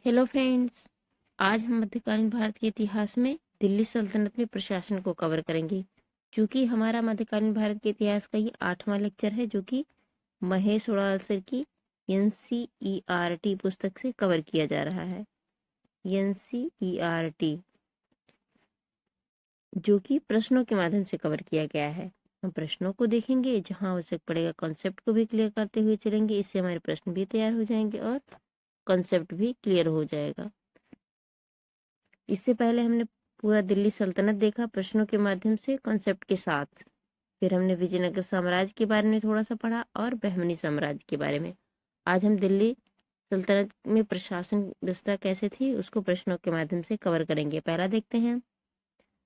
Hello friends. आज हम मध्यकालीन भारत के इतिहास में दिल्ली सल्तनत में प्रशासन को कवर करेंगे। क्योंकि हमारा मध्यकालीन भारत के इतिहास का ये 8वां लेक्चर है, जो कि महेश उड़ालसर की NCERT पुस्तक से कवर किया जा रहा है। NCERT जो कि प्रश्नों के माध्यम से कवर किया गया है। हम प्रश्नों को देखेंगे, जहां आवश्यक पड़ेगा कॉन्सेप्ट को भी क्लियर करते हुए चलेंगे। इससे हमारे प्रश्न भी तैयार हो जाएंगे और कॉन्सेप्ट भी क्लियर हो जाएगा। इससे पहले हमने पूरा दिल्ली सल्तनत देखा प्रश्नों के माध्यम से, कॉन्सेप्ट के साथ। फिर हमने विजयनगर साम्राज्य के बारे में थोड़ा सा पढ़ा और बहमनी साम्राज्य के बारे में। आज हम दिल्ली सल्तनत में प्रशासन व्यवस्था कैसे थी उसको प्रश्नों के माध्यम से कवर करेंगे। पहला देखते हैं,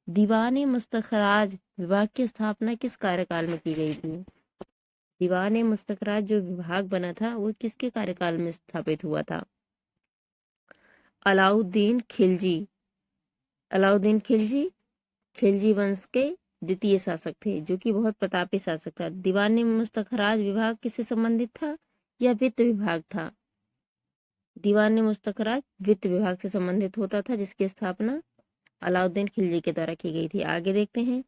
दीवान मुस्तखराज विभाग की स्थापना किस कार्यकाल में की गई थी? दीवान मुस्तखराज जो विभाग बना था वो किसके कार्यकाल में स्थापित हुआ था? अलाउद्दीन खिलजी। अलाउद्दीन खिलजी खिलजी वंश के द्वितीय शासक थे, जो कि बहुत प्रतापी शासक था। दीवान मुस्तखराज विभाग किससे संबंधित था या वित्त विभाग था? दीवान मुस्तखराज वित्त विभाग से संबंधित होता था, जिसकी स्थापना अलाउद्दीन खिलजी के द्वारा की गई थी। आगे देखते हैं,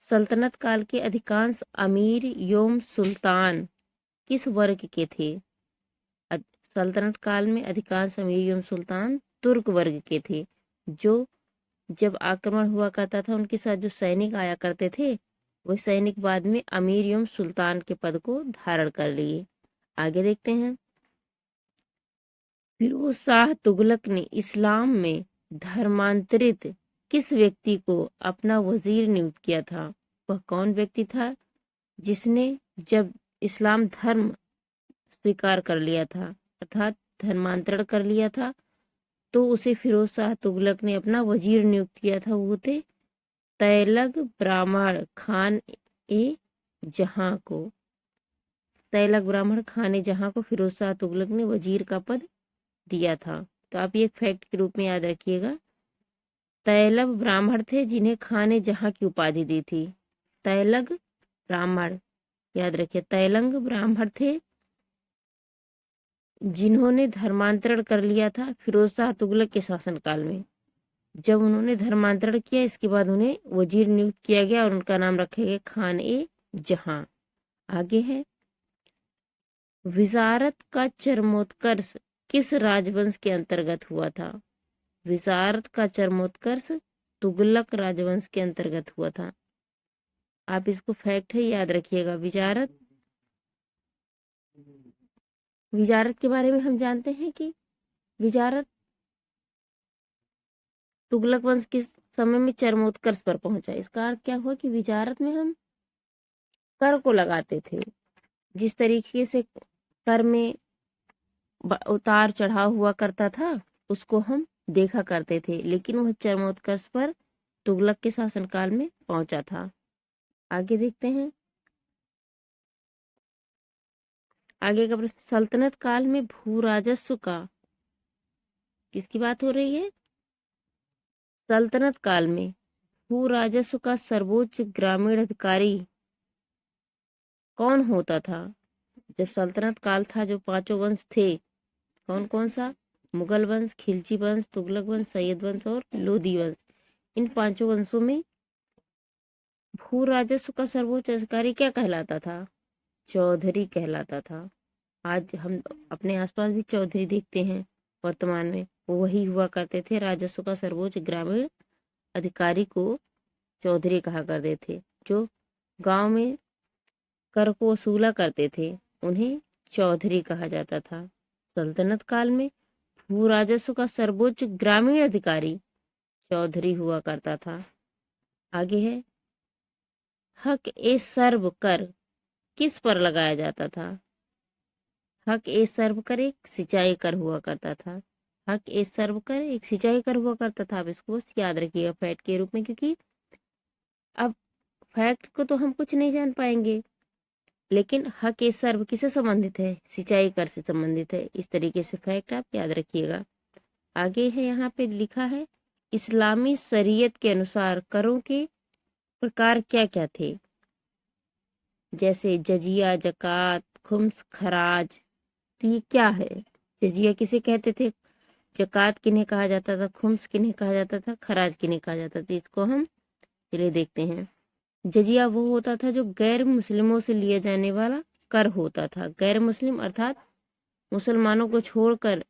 सल्तनत काल के अधिकांश अमीर योम सुल्तान किस वर्ग के थे? सल्तनत काल में अधिकांश अमीर योम सुल्तान तुर्क वर्ग के थे, जो जब आक्रमण हुआ करता था उनके साथ जो सैनिक आया करते थे, वो सैनिक बाद में अमीर एवं सुल्तान के पद को धारण कर लिए। आगे देखते हैं, फिरोज शाह तुगलक ने इस्लाम में धर्मांतरित किस व्यक्ति को अपना वजीर नियुक्त किया था? वह कौन व्यक्ति था जिसने जब इस्लाम धर्म स्वीकार कर लिया था, अर्थात धर्मांतरण कर लिया था, तो उसे फिरोज शाह तुगलक ने अपना वजीर नियुक्त किया था? वो थे तैलग ब्राह्मण खान ए जहां को। तैलग ब्राह्मण खान ए जहां को फिरोज शाह तुगलक ने वजीर का पद दिया था। तो आप ये एक फैक्ट के रूप में याद रखिएगा। तैलग ब्राह्मण थे जिन्हें खान ए जहां की उपाधि दी थी। तैलग ब्राह्मण, याद रखिए, तैलंग ब्राह्मण थे जिन्होंने धर्मांतरण कर लिया था फिरोज शाह तुगलक के शासनकाल में। जब उन्होंने धर्मांतरण किया, इसके बाद उन्हें वजीर नियुक्त किया गया और उनका नाम रखा गया खान ए जहां। आगे है, विजारत का चरमोत्कर्ष किस राजवंश के अंतर्गत हुआ था? विजारत का चरमोत्कर्ष तुगलक राजवंश के अंतर्गत हुआ था। आप इसको फैक्ट है याद रखिएगा। विजारत के बारे में हम जानते हैं कि विजारत तुगलक वंश के समय में चरमोत्कर्ष पर पहुंचा। इसका अर्थ क्या हुआ कि विजारत में हम कर को लगाते थे। जिस तरीके से कर में उतार चढ़ाव हुआ करता था, उसको हम देखा करते थे, लेकिन वह चरमोत्कर्ष पर तुगलक के शासनकाल में पहुंचा था। आगे देखते हैं, आगे का प्रश्न, सल्तनत काल में भू राजस्व का, किसकी बात हो रही है? सल्तनत काल में भू राजस्व का सर्वोच्च ग्रामीण अधिकारी कौन होता था? जब सल्तनत काल था, जो पांचों वंश थे, कौन कौन सा? मुगल वंश, खिलजी वंश, तुगलक वंश, सैयद वंश और लोधी वंश। इन पांचों वंशों में भू राजस्व का सर्वोच्च अधिकारी क्या कहलाता था? चौधरी कहलाता था। आज हम अपने आसपास भी चौधरी देखते हैं वर्तमान में, वो वही हुआ करते थे। राजस्व का सर्वोच्च ग्रामीण अधिकारी को चौधरी कहा करते थे। जो गांव में कर को वसूला करते थे, उन्हें चौधरी कहा जाता था। सल्तनत काल में भू राजस्व का सर्वोच्च ग्रामीण अधिकारी चौधरी हुआ करता था। आगे है, हक ए सर्व कर किस पर लगाया जाता था? हक ए सर्व कर एक सिंचाई कर हुआ करता था। हक ए सर्व कर एक सिंचाई कर हुआ करता था। आप इसको बस याद रखिएगा फैक्ट के रूप में, क्योंकि अब फैक्ट को तो हम कुछ नहीं जान पाएंगे, लेकिन हक ए सर्व किससे संबंधित है? सिंचाई कर से संबंधित है। इस तरीके से फैक्ट आप याद रखिएगा। आगे है, यहाँ पे लिखा है, इस्लामी शरीयत के अनुसार करों के प्रकार क्या क्या थे? जैसे जजिया, जकात, खुम्स, खराज। तो ये क्या है? जजिया किसे कहते थे? जकात किन्हें कहा जाता था, खुम्स किन्हें कहा जाता था, खराज किन्हें कहा जाता था, इसको हम चलिए देखते हैं। जजिया वो होता था जो गैर मुस्लिमों से लिया जाने वाला कर होता था। गैर मुस्लिम अर्थात मुसलमानों को छोड़कर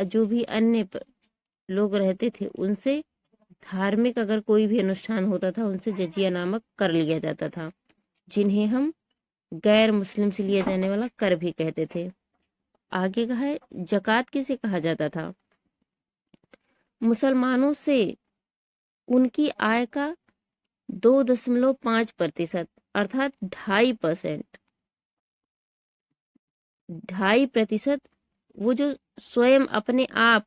जो भी अन्य लोग रहते थे उनसे धार्मिक अगर कोई भी अनुष्ठान होता था उनसे जजिया नामक कर लिया जाता था, जिन्हें हम गैर मुस्लिम से लिया जाने वाला कर भी कहते थे। आगे का है जकात किसे कहा जाता था, मुसलमानों से उनकी आय का 2.5% अर्थात 2.5%, 2.5% वो जो स्वयं अपने आप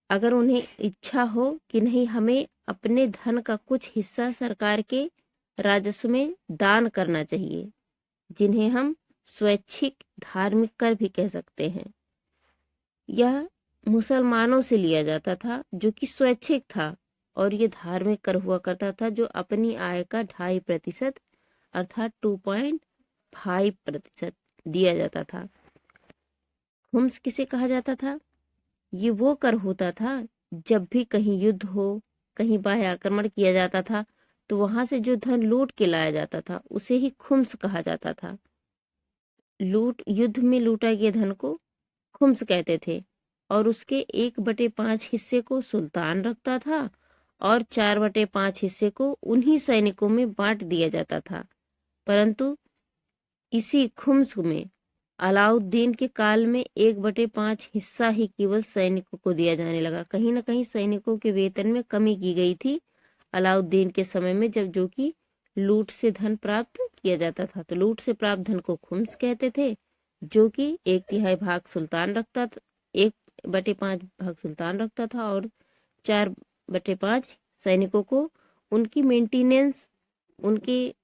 अगर उन्हें इच्छा हो कि नहीं हमें अपने धन का कुछ हिस्सा सरकार के राजस्व में दान करना चाहिए, जिन्हें हम स्वैच्छिक धार्मिक कर भी कह सकते हैं, यह मुसलमानों से लिया जाता था जो कि स्वैच्छिक था और ये धार्मिक कर हुआ करता था जो अपनी आय का 2.5% अर्थात 2.5% दिया जाता था। खुम्स किसे कहा जाता था, ये वो कर होता था जब भी कहीं युद्ध हो, कहीं बाह्य आक्रमण किया जाता था तो वहां से जो धन लूट के लाया जाता था उसे ही खुम्स कहा जाता था। युद्ध में लूटा गया धन को खुम्स कहते थे और उसके 1/5 हिस्से को सुल्तान रखता था और 4/5 हिस्से को उन्हीं सैनिकों में बांट दिया जाता था। परंतु इसी खुम्स में अलाउद्दीन के काल में 1/5 हिस्सा ही केवल सैनिकों को दिया जाने लगा। कहीं ना कहीं सैनिकों के वेतन में कमी की गई थी अलाउद्दीन के समय में, जब जो कि लूट से धन प्राप्त किया जाता था। तो लूट से प्राप्त धन को खुम्स कहते थे, जो कि 1/3 भाग सुल्तान रखता था, 1/5 भाग सुल्तान रखता था और 4/5 सैनिकों को उनकी मेंटेनेंस, उनके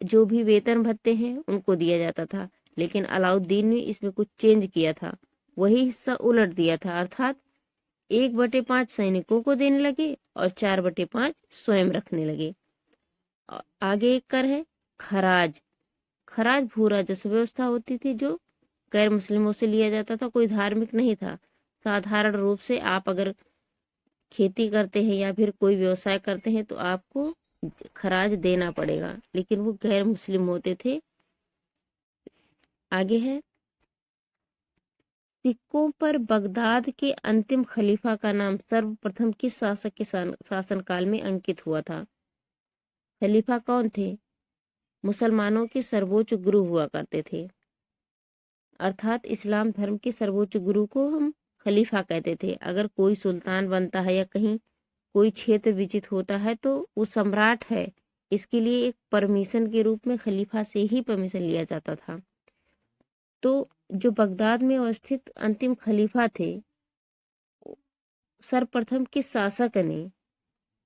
जो भी वेतन भत्ते हैं उनको दिया जाता था। लेकिन अलाउद्दीन ने इसमें कुछ चेंज किया था, वही हिस्सा उलट दिया था, अर्थात 1/5 सैनिकों को देने लगे और 4/5 स्वयं रखने लगे। आगे एक कर है खराज। खराज भू राजस्व व्यवस्था होती थी जो गैर मुस्लिमों से लिया जाता था, कोई धार्मिक नहीं था। साधारण रूप से आप अगर खेती करते हैं या फिर कोई व्यवसाय करते हैं तो आपको खराज देना पड़ेगा, लेकिन वो गैर मुस्लिम होते थे। आगे है सिक्कों पर बगदाद के अंतिम खलीफा का नाम सर्वप्रथम किस शासक के शासनकाल में अंकित हुआ था। खलीफा कौन थे, मुसलमानों के सर्वोच्च गुरु हुआ करते थे, अर्थात इस्लाम धर्म के सर्वोच्च गुरु को हम खलीफा कहते थे। अगर कोई सुल्तान बनता है या कहीं कोई क्षेत्र विजित होता है तो वो सम्राट है, इसके लिए एक परमिशन के रूप में खलीफा से ही परमिशन लिया जाता था। तो जो बगदाद में अवस्थित अंतिम खलीफा थे, सर्वप्रथम किस शासक ने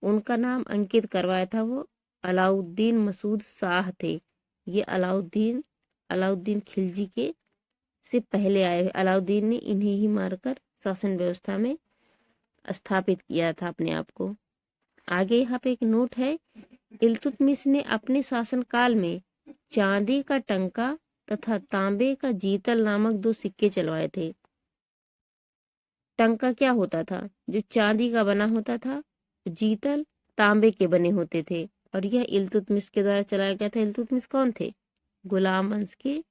उनका नाम अंकित करवाया था, वो अलाउद्दीन मसूद शाह थे। ये अलाउद्दीन खिलजी के से पहले आए। अलाउद्दीन ने इन्हें ही मारकर शासन व्यवस्था में स्थापित किया था अपने आप को। आगे यहाँ पे एक नोट है, इल्तुतमिश ने अपने शासनकाल में चांदी का टंका तथा तांबे का जीतल नामक 2 सिक्के चलवाए थे। टंका क्या होता था, जो चांदी का बना होता था, जीतल तांबे के बने होते थे और यह इल्तुतमिश के द्वारा चलाया गया था। इल्तुतमिश कौन थे, गुलाम वंश के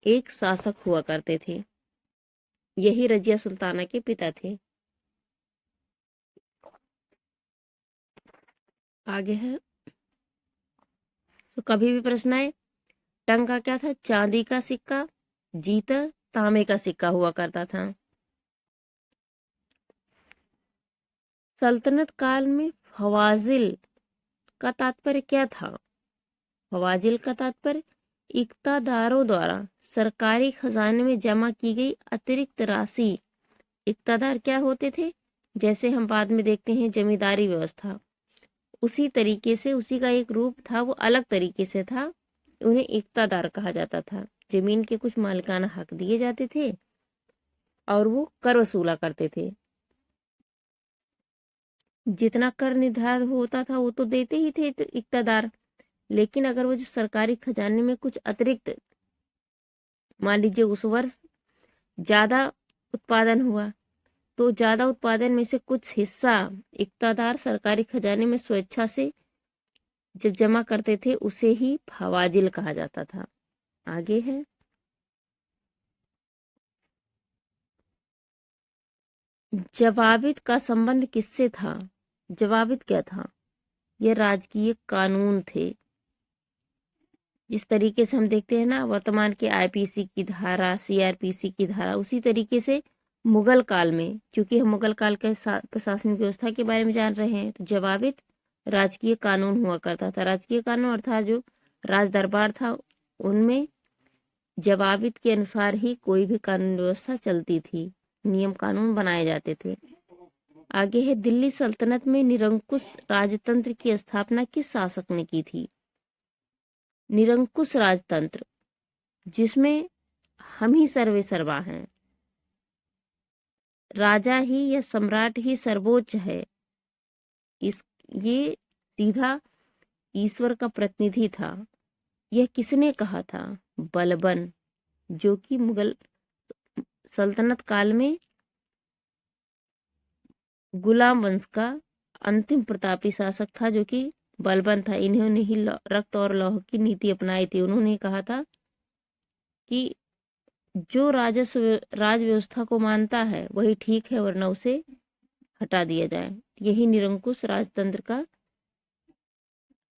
एक शासक हुआ करते थे, यही रजिया सुल्ताना के पिता थे। आगे है तो कभी भी प्रश्न आए, टंका क्या था, चांदी का सिक्का, जीतल तांबे का सिक्का हुआ करता था। सल्तनत काल में फवाजिल का तात्पर्य क्या था, फवाजिल का तात्पर्य इक्तादारों द्वारा सरकारी खजाने में जमा की गई अतिरिक्त राशि। इक्तादार क्या होते थे, जैसे हम बाद में देखते हैं जमींदारी व्यवस्था, उसी तरीके से उसी का एक रूप था, वो अलग तरीके से था, उन्हें इक्तादार कहा जाता था। जमीन के कुछ मालिकाना हक दिए जाते थे और वो कर वसूला करते थे। जितना कर निर्धारित होता था वो तो देते ही थे इक्तादार, लेकिन अगर वो जो सरकारी खजाने में कुछ अतिरिक्त, मान लीजिए उस वर्ष ज्यादा उत्पादन हुआ, तो ज्यादा उत्पादन में से कुछ हिस्सा इक़्तिदार सरकारी खजाने में स्वेच्छा से जब जमा करते थे उसे ही फवाजिल कहा जाता था। आगे है, जवाबित का संबंध किससे था? जवाबित क्या था? ये राजकीय कानून थे। जिस तरीके से हम देखते हैं ना वर्तमान के आईपीसी की धारा, सीआरपीसी की धारा, उसी तरीके से मुगल काल में, क्योंकि हम मुगल काल के प्रशासनिक व्यवस्था के बारे में जान रहे हैं, तो जवाबित राजकीय कानून हुआ करता था। राजकीय कानून अर्थात जो राज दरबार था उनमें जवाबित के अनुसार ही कोई भी कानून व्यवस्था चलती थी, नियम कानून बनाए जाते थे। आगे है, दिल्ली सल्तनत में निरंकुश राजतंत्र की स्थापना किस शासक ने की थी? निरंकुश राजतंत्र, जिसमें हम ही सर्वे सर्वा हैं, राजा ही या सम्राट ही सर्वोच्च है, ये सीधा ईश्वर का प्रतिनिधि था। यह किसने कहा था? बलबन, जो कि मुगल सल्तनत काल में गुलाम वंश का अंतिम प्रतापी शासक था, जो कि बलबन था। इन्होंने ही रक्त और लौह की नीति अपनाई थी। उन्होंने कहा था कि जो राजस्व राज व्यवस्था को मानता है वही ठीक है, वरना उसे हटा दिया जाए। यही निरंकुश राजतंत्र का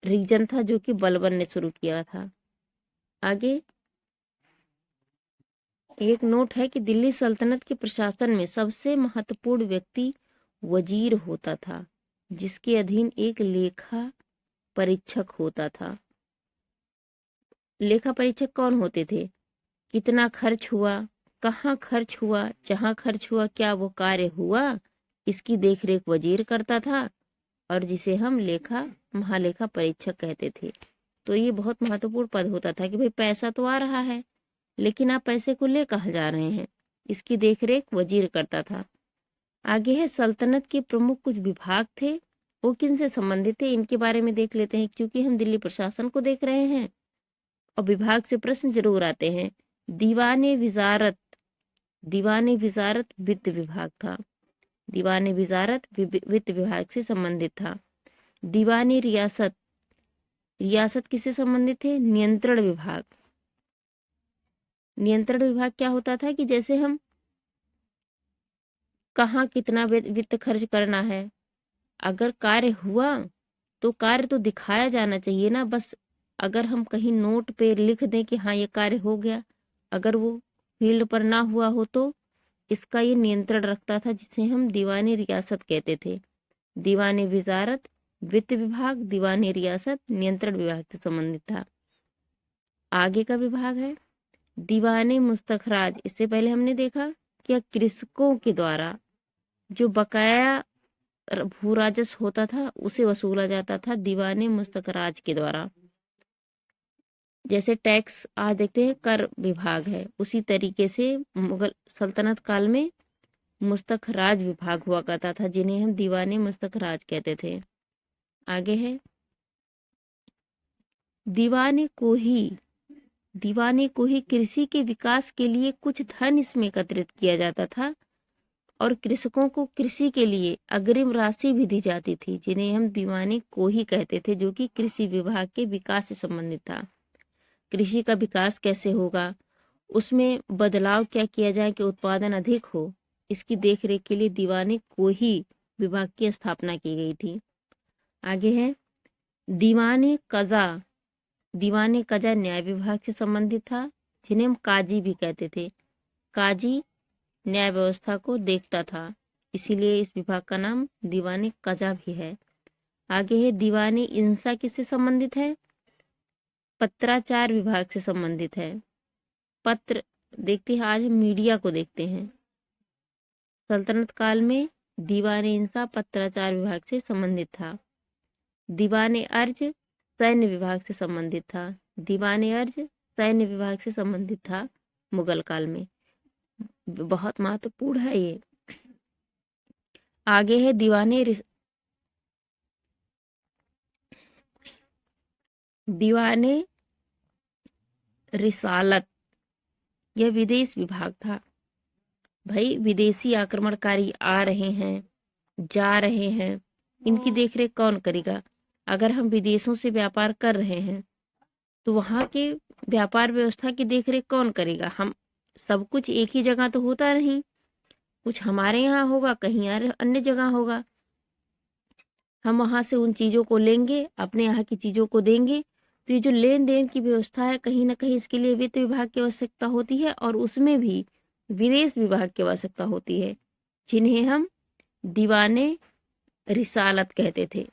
रीजन था, जो कि बलबन ने शुरू किया था। आगे एक नोट है कि दिल्ली सल्तनत के प्रशासन में सबसे महत्वपूर्ण व्यक्ति वजीर होता था, जिसके अधीन एक लेखा परीक्षक होता था। लेखा परीक्षक कौन होते थे? कितना खर्च हुआ, कहाँ खर्च हुआ, जहाँ खर्च हुआ क्या वो कार्य हुआ, इसकी देखरेख वजीर करता था, और जिसे हम महालेखा परीक्षक कहते थे। तो ये बहुत महत्वपूर्ण पद होता था कि भाई पैसा तो आ रहा है, लेकिन आप पैसे को ले कहाँ जा रहे हैं, इसकी देखरेख वजीर करता था। आगे है, सल्तनत के प्रमुख कुछ विभाग थे, वो किन से संबंधित थे, इनके बारे में देख लेते हैं, क्योंकि हम दिल्ली प्रशासन को देख रहे हैं और विभाग से प्रश्न जरूर आते हैं। दीवाने विजारत, दीवाने विजारत वित्त विभाग था। दीवाने विजारत वित्त विभाग से संबंधित था। दीवानी रियासत, रियासत किससे संबंधित थे? नियंत्रण विभाग। नियंत्रण विभाग क्या होता था कि जैसे हम कहाँ कितना वित्त खर्च करना है, अगर कार्य हुआ तो कार्य तो दिखाया जाना चाहिए ना, बस अगर हम कहीं नोट पे लिख दें कि हाँ ये कार्य हो गया, अगर वो फील्ड पर ना हुआ हो तो इसका ये नियंत्रण रखता था, जिसे हम दीवानी रियासत कहते थे। दीवानी विजारत वित्त विभाग, दीवानी रियासत नियंत्रण विभाग से संबंधित था। आगे का विभाग है दीवाने मुस्तखराज। इससे पहले हमने देखा कि कृषकों के द्वारा जो बकाया भू राजस्व होता था उसे वसूला जाता था दीवाने मुस्तखराज के द्वारा। जैसे टैक्स आज देखते हैं कर विभाग है, उसी तरीके से मुगल सल्तनत काल में मुस्तखराज विभाग हुआ करता था, जिन्हें हम दीवाने मुस्तखराज कहते थे। आगे है दीवाने को ही, दीवाने को ही कृषि के विकास के लिए कुछ धन इसमें एकत्रित किया जाता था, और कृषकों को कृषि के लिए अग्रिम राशि भी दी जाती थी, जिन्हें हम दीवाने को ही कहते थे, जो कि कृषि विभाग के विकास से संबंधित था। कृषि का विकास कैसे होगा, उसमें बदलाव क्या किया जाए कि उत्पादन अधिक हो, इसकी देखरेख के लिए दीवाने को ही विभाग की स्थापना की गई थी। आगे है दीवाने कजा। दीवाने कजा न्याय विभाग से संबंधित था, जिन्हें हम काजी भी कहते थे। काजी न्याय व्यवस्था को देखता था, इसीलिए इस विभाग का नाम दीवाने कजा भी है। आगे है दीवाने इंसा किससे संबंधित है? पत्राचार विभाग से संबंधित है। पत्र देखते हैं, आज हम मीडिया को देखते हैं। सल्तनत काल में दीवाने इंसा पत्राचार विभाग से संबंधित था। दीवाने अर्ज सैन्य विभाग से संबंधित था। दीवाने अर्ज सैन्य विभाग से संबंधित था मुगल काल में। बहुत महत्वपूर्ण है ये। आगे है दीवाने रिसालत, यह विदेश विभाग था। भाई विदेशी आक्रमणकारी आ रहे हैं, जा रहे हैं, इनकी देखरेख कौन करेगा? अगर हम विदेशों से व्यापार कर रहे हैं तो वहां के व्यापार व्यवस्था की देखरेख कौन करेगा? हम सब कुछ एक ही जगह तो होता नहीं, कुछ हमारे यहाँ होगा, कहीं अन्य जगह होगा। हम वहां से उन चीजों को लेंगे, अपने यहाँ की चीजों को देंगे। तो ये जो लेन देन की व्यवस्था है, कहीं ना कहीं इसके लिए वित्त विभाग की आवश्यकता होती है, और उसमें भी विदेश विभाग की आवश्यकता होती है, जिन्हें हम दीवाने रिसालत कहते थे।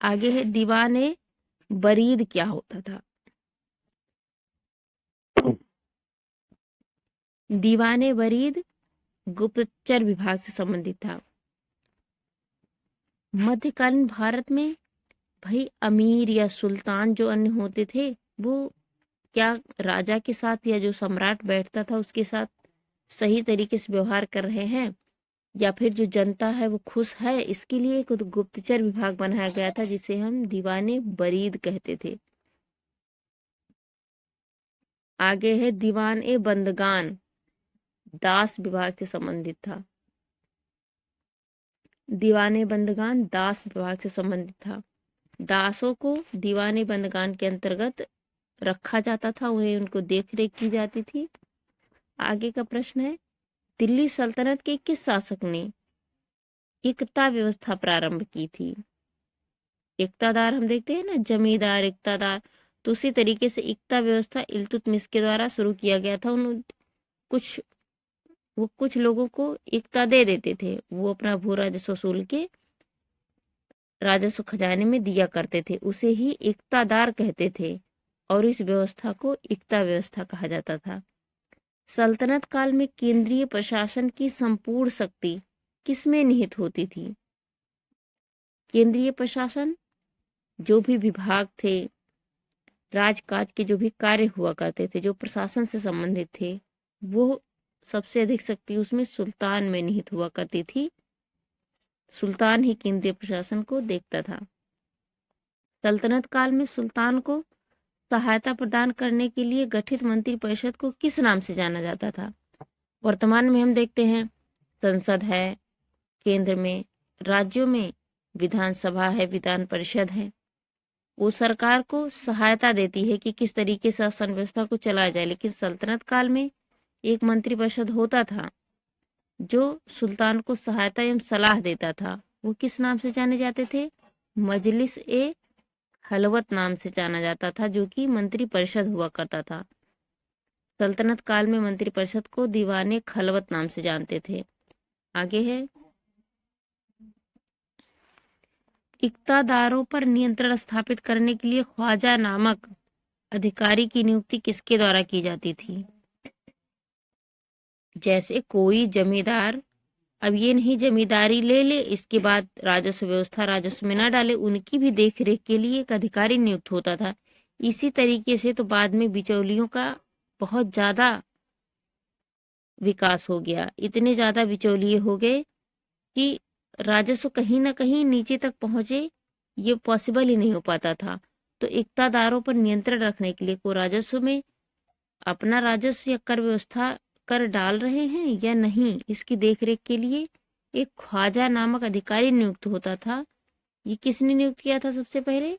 आगे है दीवाने बरीद क्या होता था? दीवाने बरीद गुप्तचर विभाग से संबंधित था। मध्यकालीन भारत में भाई अमीर या सुल्तान जो अन्य होते थे, वो क्या राजा के साथ या जो सम्राट बैठता था उसके साथ सही तरीके से व्यवहार कर रहे हैं, या फिर जो जनता है वो खुश है, इसके लिए एक गुप्तचर विभाग बनाया गया था जिसे हम दीवाने बरीद कहते थे। आगे है दीवान ए बंदगान, दास विभाग से संबंधित था। दीवाने बंदगान दास विभाग से संबंधित था। दासों को दीवाने बंदगान के अंतर्गत रखा जाता था, उन्हें उनको देख रेख की जाती थी। आगे का प्रश्न है, दिल्ली सल्तनत के किस शासक ने इक्ता व्यवस्था प्रारंभ की थी? इक्तादार हम देखते हैं ना, जमींदार इक्तादार, तो उसी तरीके से इक्ता व्यवस्था इल्तुतमिश के द्वारा शुरू किया गया था। कुछ वो कुछ लोगों को इक्ता दे देते थे, वो अपना भू राजस्व वसूल के राजस्व खजाने में दिया करते थे, उसे ही इक्तादार कहते थे, और इस व्यवस्था को इक्ता व्यवस्था कहा जाता था। सल्तनत काल में केंद्रीय प्रशासन की संपूर्ण शक्ति किसमें निहित होती थी? केंद्रीय प्रशासन, जो भी विभाग थे, राजकाज के जो भी कार्य हुआ करते थे, जो प्रशासन से संबंधित थे, वो सबसे अधिक शक्ति उसमें सुल्तान में निहित हुआ करती थी। सुल्तान ही केंद्रीय प्रशासन को देखता था। सल्तनत काल में सुल्तान को सहायता प्रदान करने के लिए गठित मंत्रिपरिषद को किस नाम से जाना जाता था? वर्तमान में हम देखते हैं संसद है, केंद्र में, राज्यों में विधानसभा है, विधान परिषद है, वो सरकार को सहायता देती है कि किस तरीके से शासन व्यवस्था को चलाया जाए। लेकिन सल्तनत काल में एक मंत्रिपरिषद होता था जो सुल्तान को सहायता एवं सलाह देता था। वो किस नाम से जाने जाते थे? मजलिस ए खलवत नाम से जाना जाता था, जो कि मंत्रिपरिषद हुआ करता था। सल्तनत काल में मंत्रिपरिषद को दीवाने खलवत नाम से जानते थे। आगे है, इक्तादारों पर नियंत्रण स्थापित करने के लिए ख्वाजा नामक अधिकारी की नियुक्ति किसके द्वारा की जाती थी? जैसे कोई जमींदार अब ये नहीं जमींदारी ले ले, इसके बाद राजस्व व्यवस्था राजस्व में ना डाले, उनकी भी देख रेख के लिए एक अधिकारी नियुक्त होता था। इसी तरीके से तो बाद में बिचौलियों का बहुत ज्यादा विकास हो गया, इतने ज्यादा बिचौलिए हो गए कि राजस्व कहीं ना कहीं नीचे तक पहुंचे, ये पॉसिबल ही नहीं हो पाता था। तो इक्तादारों पर नियंत्रण रखने के लिए को राजस्व में अपना राजस्व या कर व्यवस्था कर डाल रहे हैं या नहीं, इसकी देखरेख के लिए एक ख्वाजा नामक अधिकारी नियुक्त होता था। ये किसने नियुक्त किया था? सबसे पहले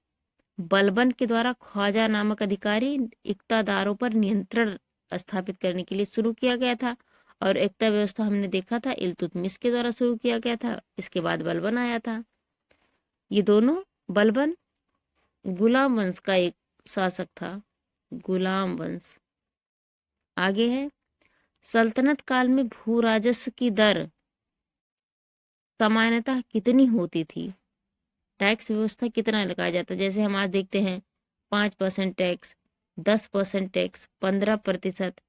बलबन के द्वारा ख्वाजा नामक अधिकारी इक्तादारों पर नियंत्रण स्थापित करने के लिए शुरू किया गया था। और एकता व्यवस्था हमने देखा था इल्तुतमिश के द्वारा शुरू किया गया था, इसके बाद बलबन आया था। ये दोनों, बलबन गुलाम वंश का एक शासक था, गुलाम वंश। आगे है, सल्तनत काल में भू राजस्व की दर सामान्यतः कितनी होती थी? टैक्स व्यवस्था कितना लगाया जाता है? जैसे हम आज देखते हैं 5% टैक्स, 10% टैक्स, 15%।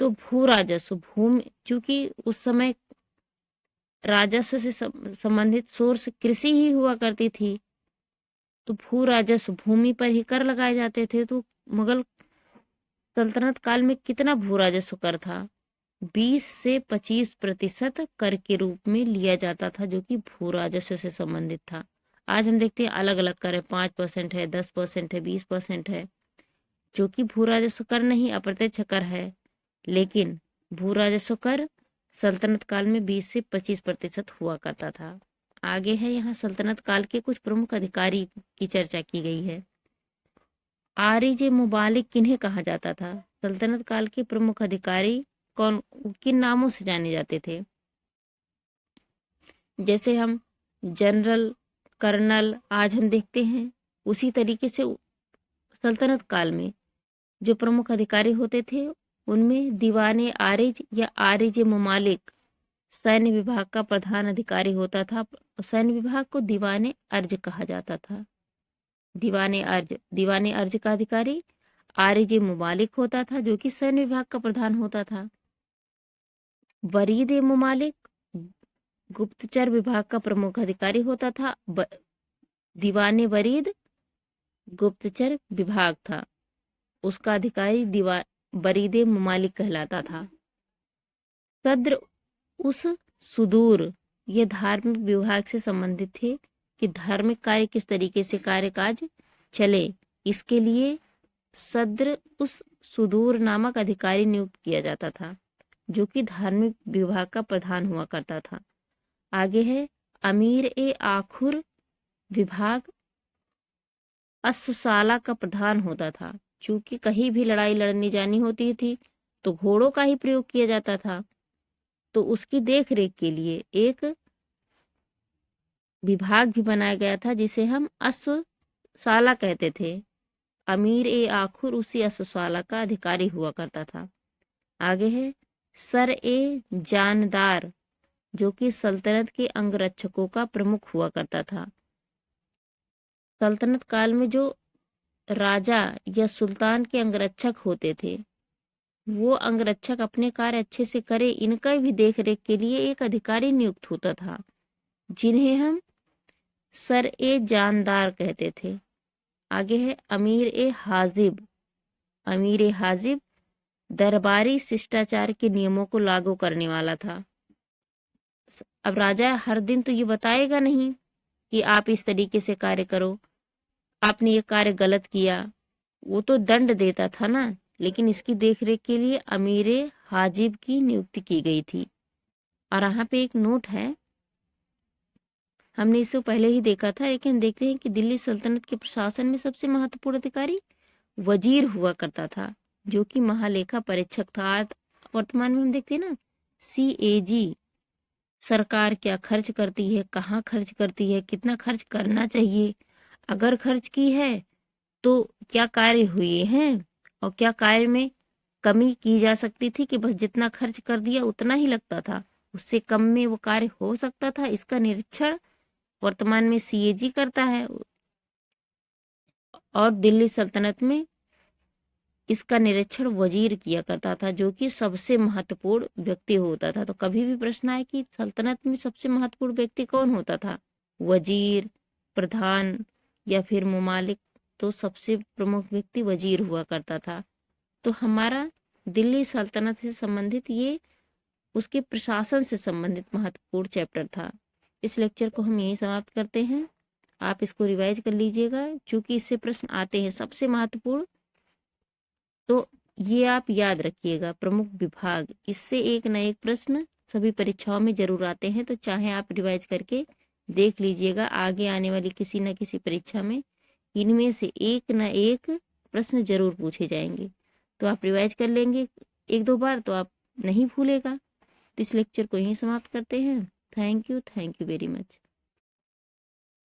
तो भू राजस्व, भूमि, चूंकि उस समय राजस्व से संबंधित सोर्स कृषि ही हुआ करती थी, तो भू राजस्व भूमि पर ही कर लगाए जाते थे। तो मुगल सल्तनत काल में कितना भू राजस्व कर था? 20 से 25% कर के रूप में लिया जाता था, जो कि भू राजस्व से संबंधित था। आज हम देखते हैं अलग अलग कर है, 5% है, 10% है, 20% है, जो कि भू राजस्व कर नहीं, अप्रत्यक्ष कर है। लेकिन भू राजस्व कर सल्तनत काल में 20 से 25% हुआ करता था। आगे है यहाँ सल्तनत काल के कुछ प्रमुख अधिकारी की चर्चा की गई है। आरिज मुबालिक किन्हें कहा जाता था? सल्तनत काल के प्रमुख अधिकारी कौन किन नामों से जाने जाते थे? जैसे हम जनरल, कर्नल आज हम देखते हैं, उसी तरीके से सल्तनत काल में जो प्रमुख अधिकारी होते थे उनमें दीवाने आरिज या आरिज मुमालिक सैन्य विभाग का प्रधान अधिकारी होता था। सैन्य विभाग को दीवाने अर्ज कहा जाता था। दीवाने अर्ज का अधिकारी आरिज मुमालिक होता था जो कि सैन्य विभाग का प्रधान होता था। वरीद मुमालिक गुप्तचर विभाग का प्रमुख अधिकारी होता था। दीवाने वरीद गुप्तचर विभाग था, उसका अधिकारी वरीद मुमालिक कहलाता था। सद्र उस सुदूर ये धार्मिक विभाग से संबंधित थे कि धार्मिक कार्य किस तरीके से कार्यकाज चले, इसके लिए सद्र उस सुदूर नामक अधिकारी नियुक्त किया जाता था जो कि धार्मिक विभाग का प्रधान हुआ करता था। आगे है अमीर ए आखुर विभाग अश्वशाला का प्रधान होता था। चूंकि कहीं भी लड़ाई लड़ने जानी होती थी तो घोड़ों का ही प्रयोग किया जाता था, तो उसकी देखरेख के लिए एक विभाग भी बनाया गया था जिसे हम अश्वशाला कहते थे। अमीर ए आखुर उसी अश्वशाला का अधिकारी हुआ करता था। आगे है सर ए जानदार जो कि सल्तनत के अंगरक्षकों का प्रमुख हुआ करता था। सल्तनत काल में जो राजा या सुल्तान के अंगरक्षक होते थे वो अंगरक्षक अपने कार्य अच्छे से करे, इनका भी देख रेख के लिए एक अधिकारी नियुक्त होता था जिन्हें हम सर ए जानदार कहते थे। आगे है अमीर ए हाजिब। अमीर ए हाजिब दरबारी शिष्टाचार के नियमों को लागू करने वाला था। अब राजा हर दिन तो ये बताएगा नहीं कि आप इस तरीके से कार्य करो, आपने ये कार्य गलत किया, वो तो दंड देता था ना, लेकिन इसकी देखरेख के लिए अमीर हाजिब की नियुक्ति की गई थी। और यहाँ पे एक नोट है, हमने इससे पहले ही देखा था लेकिन देखते हैं कि दिल्ली सल्तनत के प्रशासन में सबसे महत्वपूर्ण अधिकारी वजीर हुआ करता था जो कि महालेखा परीक्षक था। वर्तमान में हम देखते हैं ना CAG, सरकार क्या खर्च करती है, कहाँ खर्च करती है, कितना खर्च करना चाहिए, अगर खर्च की है तो क्या कार्य हुए हैं और क्या कार्य में कमी की जा सकती थी कि बस जितना खर्च कर दिया उतना ही लगता था, उससे कम में वो कार्य हो सकता था। इसका निरीक्षण वर्तमान में CAG करता है और दिल्ली सल्तनत में इसका निरीक्षण वजीर किया करता था जो कि सबसे महत्वपूर्ण व्यक्ति होता था। तो कभी भी प्रश्न आए कि सल्तनत में सबसे महत्वपूर्ण व्यक्ति कौन होता था, वजीर, प्रधान या फिर मुमालिक, तो सबसे प्रमुख व्यक्ति वजीर हुआ करता था। तो हमारा दिल्ली सल्तनत से संबंधित ये उसके प्रशासन से संबंधित महत्वपूर्ण चैप्टर था। इस लेक्चर को हम यहीं समाप्त करते हैं। आप इसको रिवाइज कर लीजिएगा क्योंकि इससे प्रश्न आते हैं सबसे महत्वपूर्ण, तो ये आप याद रखिएगा। प्रमुख विभाग, इससे एक न एक प्रश्न सभी परीक्षाओं में जरूर आते हैं, तो चाहे आप रिवाइज करके देख लीजिएगा, आगे आने वाली किसी न किसी परीक्षा में इनमें से एक न एक प्रश्न जरूर पूछे जाएंगे। तो आप रिवाइज कर लेंगे 1-2 बार तो आप नहीं भूलेगा। इस लेक्चर को यहीं समाप्त करते हैं। Thank you very much.